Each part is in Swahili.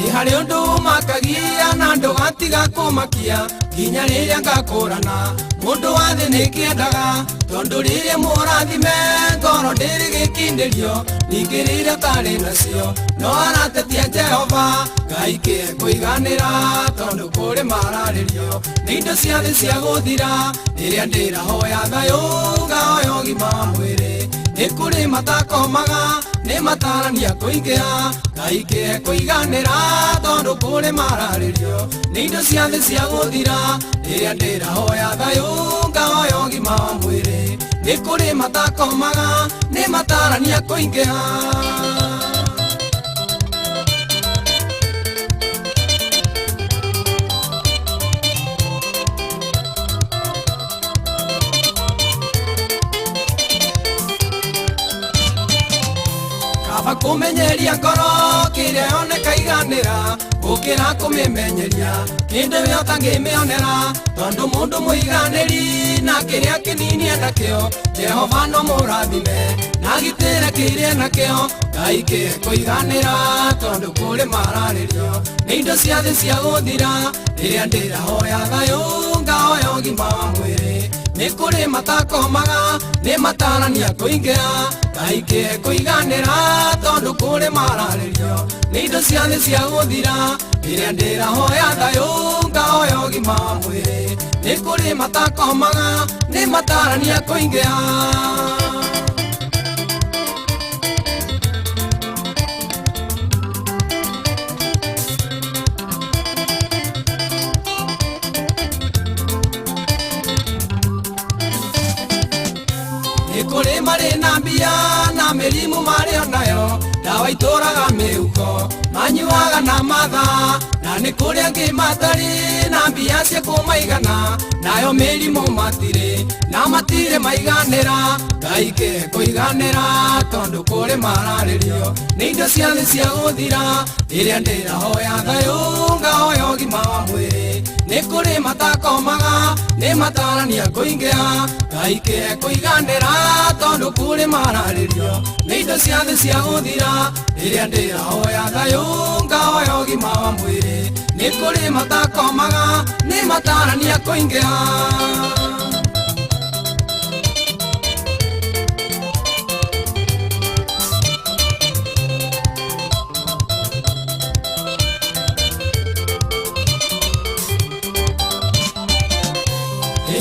ni hari undu makagia na ndugatiga kumakia nginya riria ngakurana mundu wa thi ni kiendaga tondu riria murathime ngoro ndirigikindirio ningi riria tari nacio no aratetia Jehova Ngai kie kuiganira tondu kuri mararirio ni indo cia thi cia guthira riria ndirahoya thayu ngahoya ũgima wa mwĩrĩ ni kuri matakomaga ni matarania kuingia Ngai kie kuiganira tondu kuri mararirio ni indo cia thi cia guthira riria ndirahoya thayu ngahoya ũgima wa mwĩrĩ ni kuri matakomaga ni matarania kuingia kumenyeria ngoro kiria oneka iganira gukira kumimenyeria kinde yota ngimionera tondu mundu muiganiri na kiria kinini enakio Jehova no murathime na gitire kiria enakio Ngai kie kuiganira tondu kuri mararirio ni indo cia thi cia guthira riria ndirahoya thayu ngahoya ũgima wa mwĩrĩ ni kuri matakomaga ni matarania kuingia Ngai kie kuiganira tondu kuri mararirio ni indo cia thi cia guthira riria ndirahoya thayu ngahoya ũgima wa mwĩrĩ ni kuri matakomaga ni matarania kuingia kuri mari na mbia na mirimu mari onayo dawa ituraga miuko manyuaga na matha na ni kuri angi matari na mbia cia kumaigana nayo mirimu matire na matire maiganira Ngai kie kuiganira tondu kuri mararirio ni indo cia thi cia guthira riria ndirahoya thayu ngahoya ũgima wa mwĩrĩ ni kuri matakomaga ni matarania kuingia Ngai kie kuiganira tondu kuri mararirio ni indo cia thi cia guthira riria ndirahoya thayu ngahoya ũgima wa mwĩrĩ ni kuri matakomaga ni matarania kuingia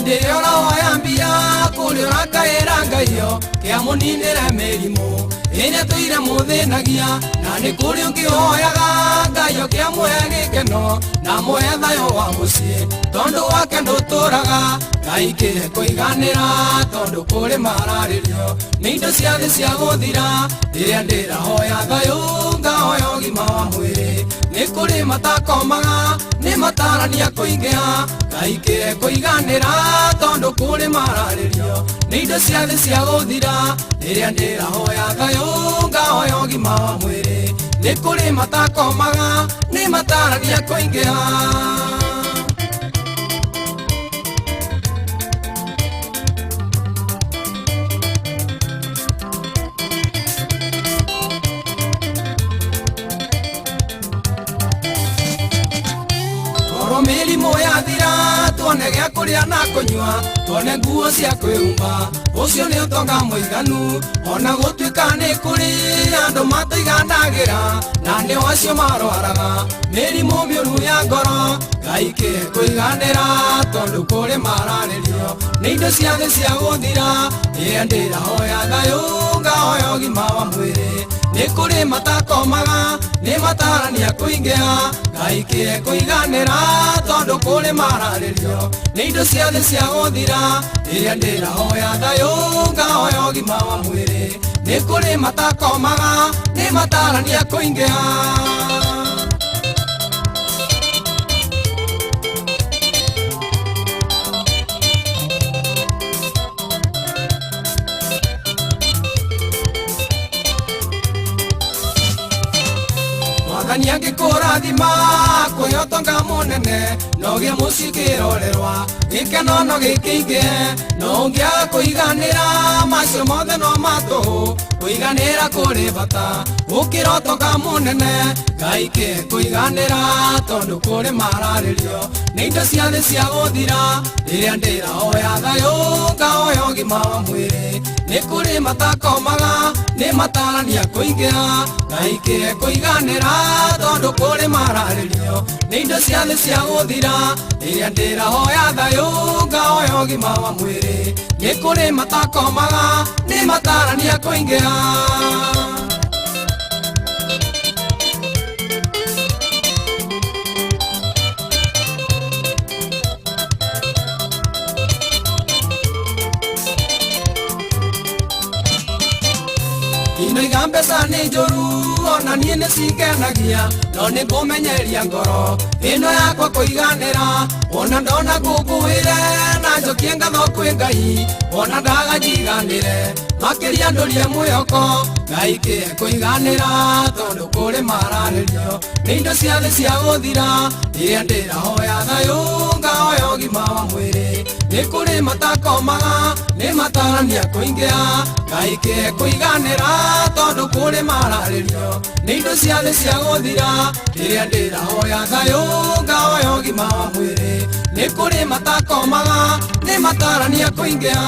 ndiona wayambia kuri rakaira Ngaio kia muninire mirimu iria tuire muthinagia na ni kuri ungihoyaga Ngaio kia muhe gikeno na muhe thayu wa mucii tondu wake nduturaga Ngai kie kuiganira tondu kuri mararirio ni indo cia thi cia guthira riria ndirahoya thayu ngahoya ũgima wa mwĩrĩ ni kuri matakomaga ni matarania kuingia Ngai kie kuiganira tondu kuri mararirio ni indo cia thi cia guthira riria ndirahoya thayu ngahoya ũgima wa mwĩrĩ ni kuri matakomaga ni matarania kuingia mirimu yathira tuone gĩa kũrĩa na kũnyua tuone nguo cia kwĩhumba ũcio nĩ ũtonga mũiganu ona gũtuĩka nĩ kũrĩ andũ mataiganagĩra na nĩo acio marwaraga mĩrimũ mĩũru ya ngoro Ngai kie kuiganira tondu kuri mararirio ni indo cia thi cia guthira riria ndirahoya thayu ngahoya ũgima wa mwĩrĩ ni kuri matakomaga ni matarania kuingia Ngai kie kuiganira tondu kuri mararirio ni indo cia thi cia guthira riria ndirahoya thayu ngahoya ũgima wa mwĩrĩ ni kuri matakomaga ni matarania kuingia Mwathani angĩkũrathima rurema kuyotonga munene nogia musikirorerwa gikeno no gikinge nongia kuiganira macio mothe no mato kuiganira kuri bata ukirotonga munene gaike kuiganira tondu kuri mararirio ni indo ciothe cia guthira riria ndirahoya thayu ngahoya ũgima wa mwĩrĩ ni kuri matakomaga ni matarania kuingira gaike kuiganira tondu kuri mararirio ni indo ciothe cia guthira riria ndirahoya thayu ngahoya ũgima wa mwĩrĩ ni kuri matakomaga ni matarania kuingira ino igambesa ni njoru ona nie ni cingenagia no ni ngumenyeria ngoro ino yakwa kuiganira ona ndona ngukuire na njokie ngatho kwi Ngai ona ndaganyiganire makiria ndurie mwihoko Ngai kie kuiganira tondu kuri mararirio ni indo ciothe cia guthira riria ndirahoya thayu ngahoya ũgima wa mwĩrĩ ni kuri matakomaga ni matarania kuingia Ngai kie kuiganira tondu kuri mararirio ni indo ciothe cia guthira riria ndirahoya thayu ngahoya ũgima wa mwĩrĩ ni kuri matakomaga ni matarania kuingia